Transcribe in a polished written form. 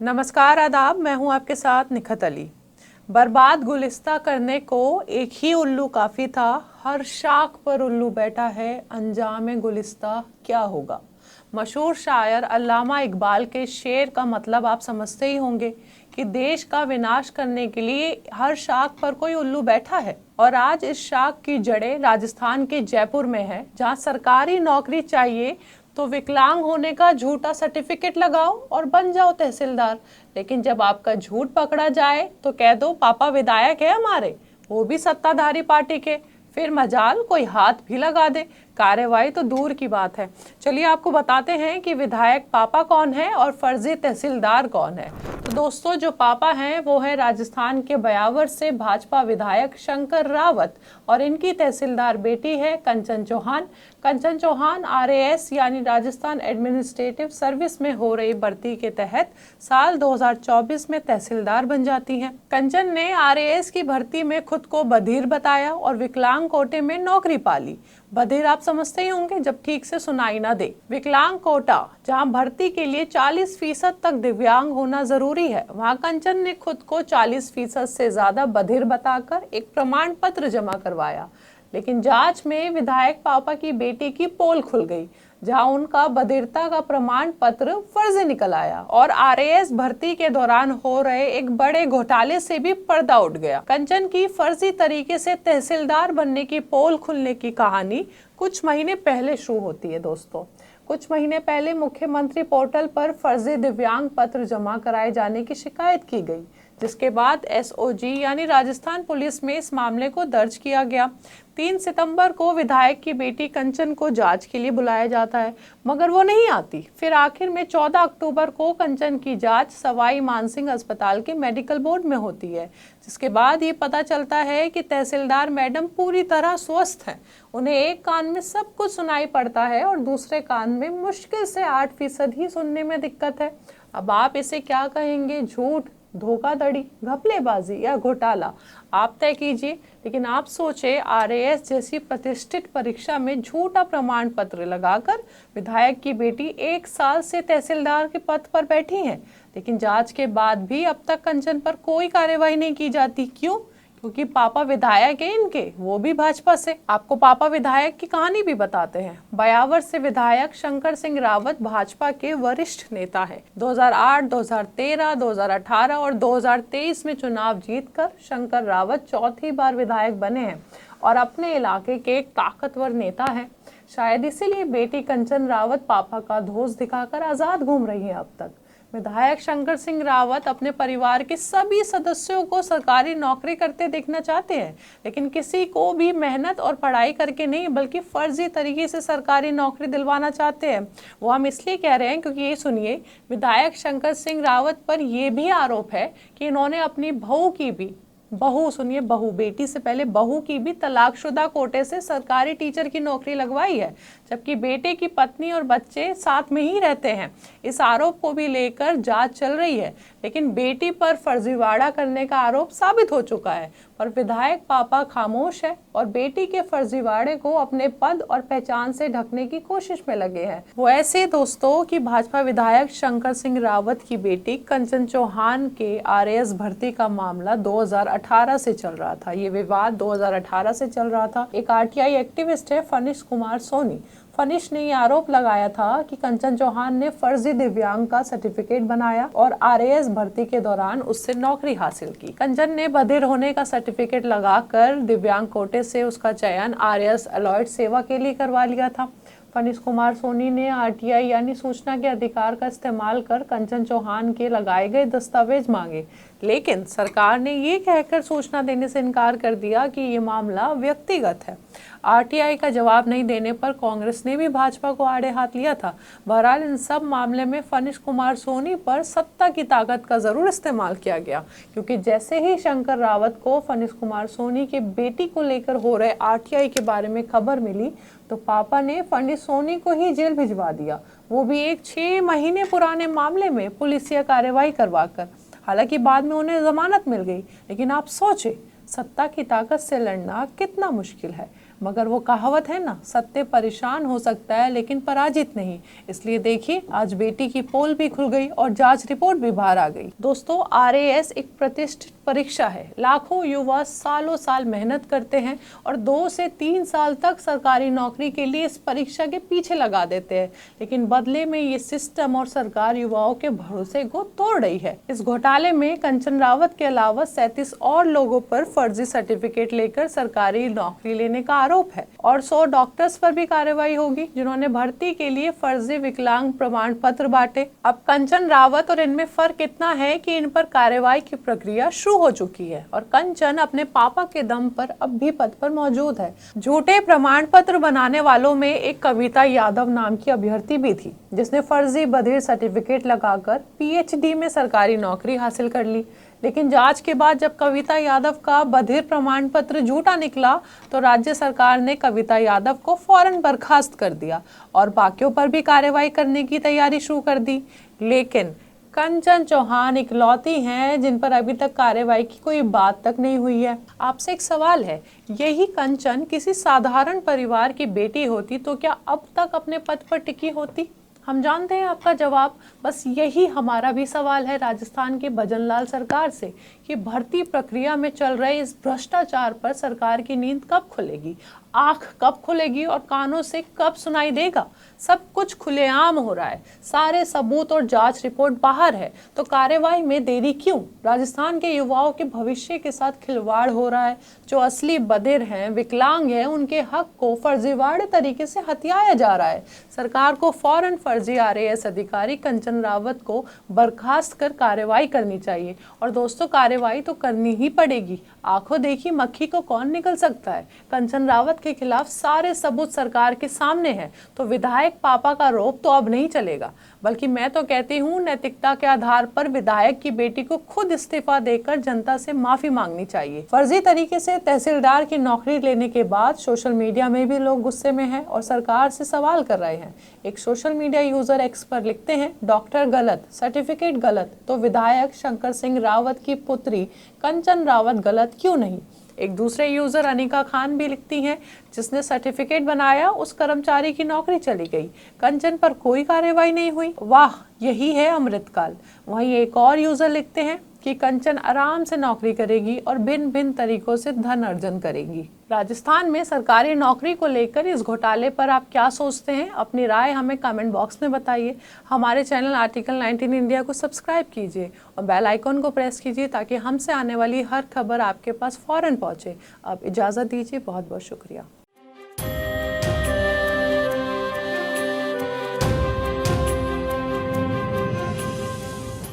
नमस्कार, आदाब। मैं हूं आपके साथ निखत अली। बर्बाद गुलिस्ता करने को एक ही उल्लू काफ़ी था, हर शाख पर उल्लू बैठा है, अंजाम गुलिस्ता क्या होगा। मशहूर शायर अल्लामा इकबाल के शेर का मतलब आप समझते ही होंगे कि देश का विनाश करने के लिए हर शाख पर कोई उल्लू बैठा है। और आज इस शाख की जड़ें राजस्थान के जयपुर में है, जहां सरकारी नौकरी चाहिए तो विकलांग होने का झूठा सर्टिफिकेट लगाओ और बन जाओ तहसीलदार। लेकिन जब आपका झूठ पकड़ा जाए तो कह दो पापा विधायक है हमारे, वो भी सत्ताधारी पार्टी के, फिर मजाल कोई हाथ भी लगा दे, कार्यवाही तो दूर की बात है। चलिए आपको बताते हैं कि विधायक पापा कौन है और फर्जी तहसीलदार कौन है। तो दोस्तों, जो पापा हैं वो है राजस्थान के ब्यावर से भाजपा विधायक शंकर रावत और इनकी तहसीलदार बेटी है कंचन चौहान। कंचन चौहान RAS यानी राजस्थान एडमिनिस्ट्रेटिव सर्विस में हो रही भर्ती के तहत साल 2024 में तहसीलदार बन जाती हैं। कंचन ने RAS की भर्ती में खुद को बधिर बताया और विकलांग कोटे में नौकरी पाली। बधिर आप समझते ही होंगे जब ठीक से सुनाई ना दे। विकलांग कोटा, जहां भर्ती के लिए 40% तक दिव्यांग होना जरूरी है, वहां कंचन ने खुद को 40% से ज्यादा बधिर बताकर एक प्रमाण पत्र जमा करवाया। लेकिन जांच में विधायक पापा की बेटी की पोल खुल गई, जहां उनका बधिरता का प्रमाण पत्र फर्जी निकल आया और RAS भर्ती के दौरान हो रहे एक बड़े घोटाले से भी पर्दा उठ गया। कंचन की फर्जी तरीके से तहसीलदार बनने की पोल खुलने की कहानी कुछ महीने पहले शुरू होती है। दोस्तों, कुछ महीने पहले मुख्यमंत्री पोर्टल पर फर्जी दिव्यांग पत्र जमा कराए जाने की शिकायत की गई, जिसके बाद SOG यानी राजस्थान पुलिस में इस मामले को दर्ज किया गया। 3 सितंबर को विधायक की बेटी कंचन को जांच के लिए बुलाया जाता है, मगर वो नहीं आती। फिर आखिर में 14 अक्टूबर को कंचन की जांच सवाई मानसिंह अस्पताल के मेडिकल बोर्ड में होती है, जिसके बाद ये पता चलता है कि तहसीलदार मैडम पूरी तरह स्वस्थ हैं। उन्हें एक कान में सब कुछ सुनाई पड़ता है और दूसरे कान में मुश्किल से 8% ही सुनने में दिक्कत है। अब आप इसे क्या कहेंगे, झूठ, धोखाधड़ी, घपलेबाजी या घोटाला? आप तय कीजिए। लेकिन आप सोचे, RAS जैसी प्रतिष्ठित परीक्षा में झूठा प्रमाण पत्र लगाकर विधायक की बेटी 1 साल से तहसीलदार के पद पर बैठी हैं, लेकिन जांच के बाद भी अब तक कंचन पर कोई कार्यवाही नहीं की जाती। क्यों? क्योंकि पापा विधायक है इनके, वो भी भाजपा से। आपको पापा विधायक की कहानी भी बताते हैं। ब्यावर से विधायक शंकर सिंह रावत भाजपा के वरिष्ठ नेता है। 2008, 2013, 2018 और 2023 में चुनाव जीतकर शंकर रावत चौथी बार विधायक बने हैं और अपने इलाके के एक ताकतवर नेता हैं। शायद इसीलिए बेटी कंचन रावत पापा का धोस दिखाकर आजाद घूम रही है अब तक। विधायक शंकर सिंह रावत अपने परिवार के सभी सदस्यों को सरकारी नौकरी करते देखना चाहते हैं, लेकिन किसी को भी मेहनत और पढ़ाई करके नहीं, बल्कि फर्जी तरीके से सरकारी नौकरी दिलवाना चाहते हैं। वो हम इसलिए कह रहे हैं क्योंकि ये सुनिए, विधायक शंकर सिंह रावत पर यह भी आरोप है कि इन्होंने अपनी सुनिए, बहू, बेटी से पहले बहू की भी तलाकशुदा कोटे से सरकारी टीचर की नौकरी लगवाई है, जबकि बेटे की पत्नी और बच्चे साथ में ही रहते हैं। इस आरोप को भी लेकर जांच चल रही है, लेकिन बेटी पर फर्जीवाड़ा करने का आरोप साबित हो चुका है। पर विधायक पापा खामोश है और बेटी के फर्जीवाड़े को अपने पद और पहचान से ढकने की कोशिश में लगे हैं। वो ऐसे दोस्तों कि भाजपा विधायक शंकर सिंह रावत की बेटी कंचन चौहान के RAS भर्ती का मामला 2018 से चल रहा था। ये विवाद 2018 से चल रहा था। एक RTI एक्टिविस्ट है फनीश कुमार सोनी। फनीश ने ये आरोप लगाया था कि कंचन चौहान ने फर्जी दिव्यांग का सर्टिफिकेट बनाया और RAS भर्ती के दौरान उससे नौकरी हासिल की। कंचन ने बधिर होने का सर्टिफिकेट लगाकर दिव्यांग कोटे से उसका चयन RAS अलॉयड सेवा के लिए करवा लिया था। फनीश कुमार सोनी ने RTI यानी सूचना के अधिकार का इस्तेमाल कर कंचन चौहान के लगाए गए दस्तावेज मांगे, लेकिन सरकार ने ये कहकर सूचना देने से इनकार कर दिया कि ये मामला व्यक्तिगत है। RTI का जवाब नहीं देने पर कांग्रेस ने भी भाजपा को आड़े हाथ लिया था। बहरहाल इन सब मामले में फनीश कुमार सोनी पर सत्ता की ताकत का जरूर इस्तेमाल किया गया, क्योंकि जैसे ही शंकर रावत को फनीश कुमार सोनी के बेटी को लेकर हो रहे RTI के बारे में खबर मिली तो पापा ने फनीश सोनी को ही जेल भिजवा दिया, वो भी एक 6 महीने पुराने मामले में पुलिसिया कार्यवाही करवाकर। हालांकि बाद में उन्हें जमानत मिल गई, लेकिन आप सोचे, सत्ता की ताकत से लड़ना कितना मुश्किल है। मगर वो कहावत है ना, सत्य परेशान हो सकता है लेकिन पराजित नहीं। इसलिए देखिए, आज बेटी की पोल भी खुल गई और जांच रिपोर्ट भी बाहर आ गई। दोस्तों, RAS एक प्रतिष्ठित परीक्षा है। लाखों युवा सालों साल मेहनत करते हैं और 2 से 3 साल तक सरकारी नौकरी के लिए इस परीक्षा के पीछे लगा देते हैं, लेकिन बदले में ये सिस्टम और सरकार युवाओं के भरोसे को तोड़ रही है। इस घोटाले में कंचन रावत के अलावा 37 और लोगों पर फर्जी सर्टिफिकेट लेकर सरकारी नौकरी लेने का आरोप है और 100 डॉक्टर्स पर भी कार्रवाई होगी जिन्होंने भर्ती के लिए फर्जी विकलांग प्रमाण पत्र बांटे। अब कंचन रावत और इनमें फर्क इतना है कि इन पर कार्रवाई की प्रक्रिया शुरू हो चुकी है और कंचन अपने पापा के दम पर अब भी पद पर मौजूद है। झूठे प्रमाण पत्र बनाने वालों में एक कविता यादव नाम की अभ्यर्थी भी थी, जिसने फर्जी बधिर सर्टिफिकेट लगाकर PhD में सरकारी नौकरी हासिल कर ली। लेकिन जांच के बाद जब कविता यादव का बधिर प्रमाण पत्र झूठा निकला तो राज्य सरकार ने कविता यादव को फौरन बर्खास्त कर दिया और बाकियों पर भी कार्रवाई करने की तैयारी शुरू कर दी। लेकिन कंचन चौहान इकलौती हैं जिन पर अभी तक कार्रवाई की कोई बात तक नहीं हुई है। आपसे एक सवाल है, यही कंचन किसी साधारण परिवार की बेटी होती तो क्या अब तक अपने पद पर टिकी होती? हम जानते हैं आपका जवाब। बस यही हमारा भी सवाल है राजस्थान के भजनलाल सरकार से कि भर्ती प्रक्रिया में चल रहे इस भ्रष्टाचार पर सरकार की नींद कब खुलेगी, आंख कब खुलेगी और कानों से कब सुनाई देगा? सब कुछ खुलेआम हो रहा है, सारे सबूत और जांच रिपोर्ट बाहर है, तो कार्रवाई में देरी क्यों? राजस्थान के युवाओं के भविष्य के साथ खिलवाड़ हो रहा है। जो असली बधिर हैं, विकलांग हैं, उनके हक को फर्जीवाड़े तरीके से हथियाया जा रहा है। सरकार को फौरन फर्जी RAS अधिकारी कंचन रावत को बर्खास्त कर कार्रवाई करनी चाहिए। और दोस्तों, कार्रवाई तो करनी ही पड़ेगी। आंखों देखी मक्खी को कौन निकल सकता है? कंचन रावत के खिलाफ सारे सबूत सरकार के सामने हैं, तो विधायक पापा का रोप तो अब नहीं चलेगा। बल्कि मैं तो कहती हूँ, नैतिकता के आधार पर विधायक की बेटी को खुद इस्तीफा देकर जनता से माफी मांगनी चाहिए। फर्जी तरीके से तहसीलदार की नौकरी लेने के बाद सोशल मीडिया में भी लोग गुस्से में हैं और सरकार से सवाल कर रहे हैं। एक सोशल मीडिया यूजर एक्स पर लिखते हैं, डॉक्टर गलत, सर्टिफिकेट गलत, तो विधायक शंकर सिंह रावत की पुत्री कंचन रावत गलत क्यों नहीं? एक दूसरे यूजर अनिका खान भी लिखती हैं, जिसने सर्टिफिकेट बनाया उस कर्मचारी की नौकरी चली गई, कंचन पर कोई कार्रवाई नहीं हुई। वाह, यही है अमृतकाल। वहीं एक और यूजर लिखते हैं कि कंचन आराम से नौकरी करेगी और भिन्न भिन्न तरीकों से धन अर्जन करेगी। राजस्थान में सरकारी नौकरी को लेकर इस घोटाले पर आप क्या सोचते हैं? अपनी राय हमें कमेंट बॉक्स में बताइए। हमारे चैनल आर्टिकल 19 इंडिया को सब्सक्राइब कीजिए और बेल आइकॉन को प्रेस कीजिए ताकि हमसे आने वाली हर खबर आपके पास फौरन पहुंचे। अब इजाज़त दीजिए, बहुत बहुत शुक्रिया।